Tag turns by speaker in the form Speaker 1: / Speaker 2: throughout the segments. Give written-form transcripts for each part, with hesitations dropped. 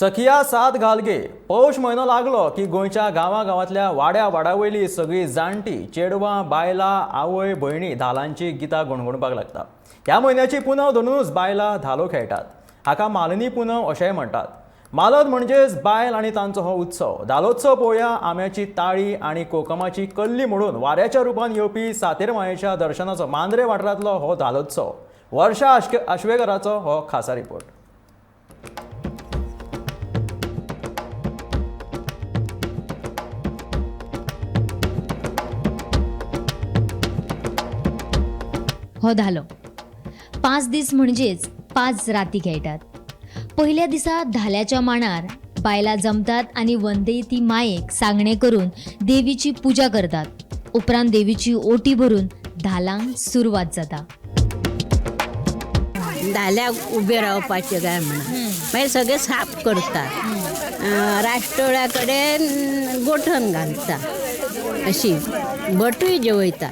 Speaker 1: सखिया साथ घालगे पौष म्हयनो लागलो की गोंयच्या गांवागांवांतल्या वाड्या वाड्यावयली सगळीं जाणटी चेडवां बायलां आवय भयणी धालांची गितां गुणगुणपाक लागता. ह्या म्हयन्याची पुनव धरूनच बायलां धालो खेळटात. हाका मालनी पुनव अशेंय म्हणटात. मालद म्हणजेच बायल आनी तांचो हो उत्सव. धालोत्सव पळोवया आंब्याची ताळी आनी कोकमाची कल्ली म्हणून वाऱ्याच्या रुपान येवपी सातेर मायेच्या दर्शनाचो मांद्रे वाठारांतलो हो धालोत्सव. वर्षा आश्वेकराचो हो खासा रिपोर्ट.
Speaker 2: हो धालो 5 दीस म्हणजेच 5 राती खेळटात. पहिल्या दिसा धाल्याच्या मांडार बायलां जमतात आणि वंदयती मायेक सांगणे करून देवीची पूजा करतात. उपरांत देवीची ओटी भरून धालांक सुरवात जाता.
Speaker 3: धाल्याक उबे रावपाचें काय म्हणून मागीर सगळे साफ करता. राष्ट्रोळ्या कडेन गोठण घालता अशी भटूय जेवयता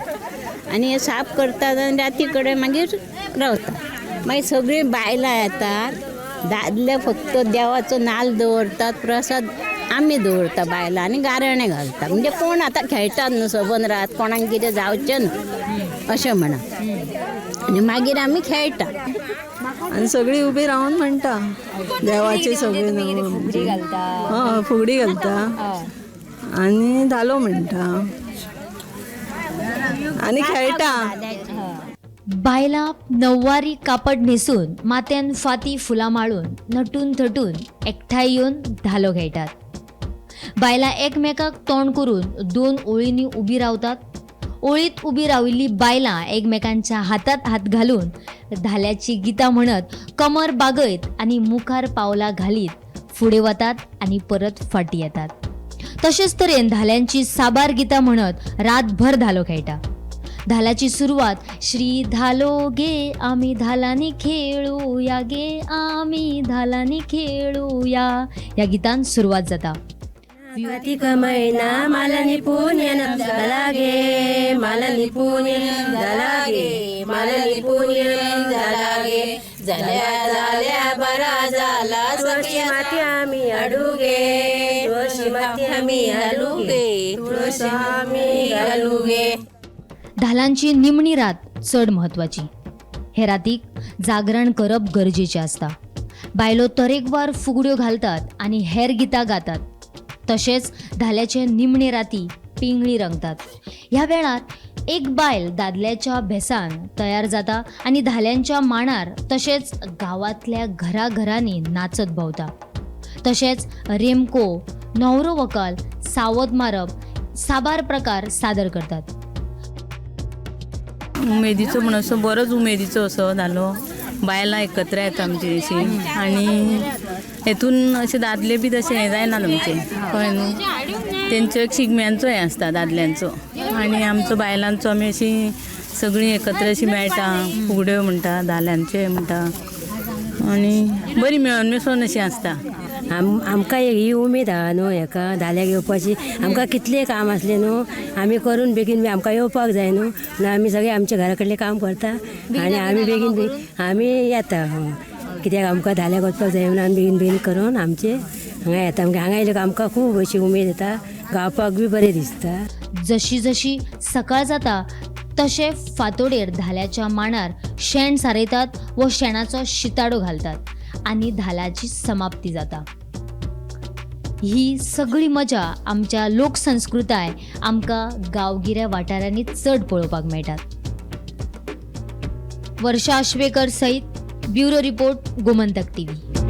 Speaker 3: आनी साफ करतात आनी राती कडेन मागीर रावता. मागीर सगळीं बायलां येतात. दादले फक्त देवाचो नाल्ल दवरतात, प्रसाद आमी दवरता बायलां आनी गाराणें घालता. म्हणजे कोण आतां खेळटात न्हू सबंद रात, कोणाक कितें जावचें न्हू अशें म्हणा. आनी मागीर आमी खेळटा
Speaker 4: आणि सगळी उभी राहून म्हणटा देवाचे सगळे फुगडी घालता आणि धालो म्हणटा आणि खेळटा.
Speaker 2: बायलां नववारी कापड न्हेसून माथ्यान फाती फुलां माळून नटून थटून एकठांय येवन धालो खेळटात. बायलां एकमेकाक तोंड करून 2 ओळींनी उबी रावतात. ओळीत उबी राविल्ली बायलां एकमेकांच्या हातात हात घालून धाल्याची गितां म्हणत कमर बागयत आनी मुखार पावलां घालीत फुडें वतात आनी परत फाटीं येतात. तशेंच तरेन धाल्यांची साबार गितां म्हणत रातभर धालो खेळटा. धालाची सुरवात श्री धालो गे आमी धालांनी खेळुया गे आमी धालांनी खेळुया ह्या गितान सुरवात जाता.
Speaker 5: कार्तिक महिना मालनी पुण्य झाला गे मालनी पुण्य झाला गे मालनी पुण्य झाला गे झाल्या झाल्या बरा झाला तुळशी माती आम्ही अडू गे तुळशी माती आम्ही हलू गे तुळशी आम्ही हलू गे.
Speaker 2: धालांची निमणी रात चड म्हत्वाची. हे रातीक जागरण करप गरजेचें आसता. बायलो तरेकवार फुगड्यो घालतात आनी हेर गितां गातात. तशेंच धाल्याचे निमणे राती पिंगळी रंगतात. ह्या वेळार एक बायल दादल्याच्या भेसान तयार जाता आनी धाल्यांच्या मांडार तशेंच गांवांतल्या घराघरांनी नाचत भोंवता. तशेंच रेमको, न्हवरो व्हंकल, सावद मारप साबार प्रकार सादर करतात.
Speaker 4: उमेदीचो म्हण असो बरोच उमेदीचो असो धालो. बायलां एकत्र येता आमची अशी आनी हेतून अशे दादले बी तशें हें जायना आमचें कळ्ळें न्हू. तेंचो एक शिगम्यांचो हें आसता दादल्यांचो आनी आमचो बायलांचो आमी अशी सगळीं एकत्र अशी मेळटा फुगड्यो म्हणटा धाल्यांचे म्हणटा आनी बरी मेळोन मिसळून अशी आसता.
Speaker 5: आमकां ही उमेद आहा न्हू हेका धाल्याक येवपाची. आमकां कितलें काम आसलें न्हू आमी करून बेगीन आमकां येवपाक जाय न्हू म्हणून आमी सगळें आमच्या घरा कडलें काम करता आनी आमी बेगीन आमी येता. कित्याक आमकां धाल्याक वचपाक जाय म्हणून आमी बेगीन बेगीन करून आमचे हांगा येता. हांगा येयले आमकां खूब अशी उमेद येता, गावपाक बी बरें दिसता.
Speaker 2: जशी जशी सकाळ जाता तशे फातोडेर धाल्याच्या मांडार शेण सारयतात व शेणाचो शिताडो घालतात आनी धालाची समाप्ती जाता. ही सगळी मजा आमच्या लोकसंस्कृताय आमकां गांवगिऱ्या वाठारांनी चड पळोवपाक मेळटात. वर्षा आश्वेकर सयत ब्युरो रिपोर्ट गोमंतक TV.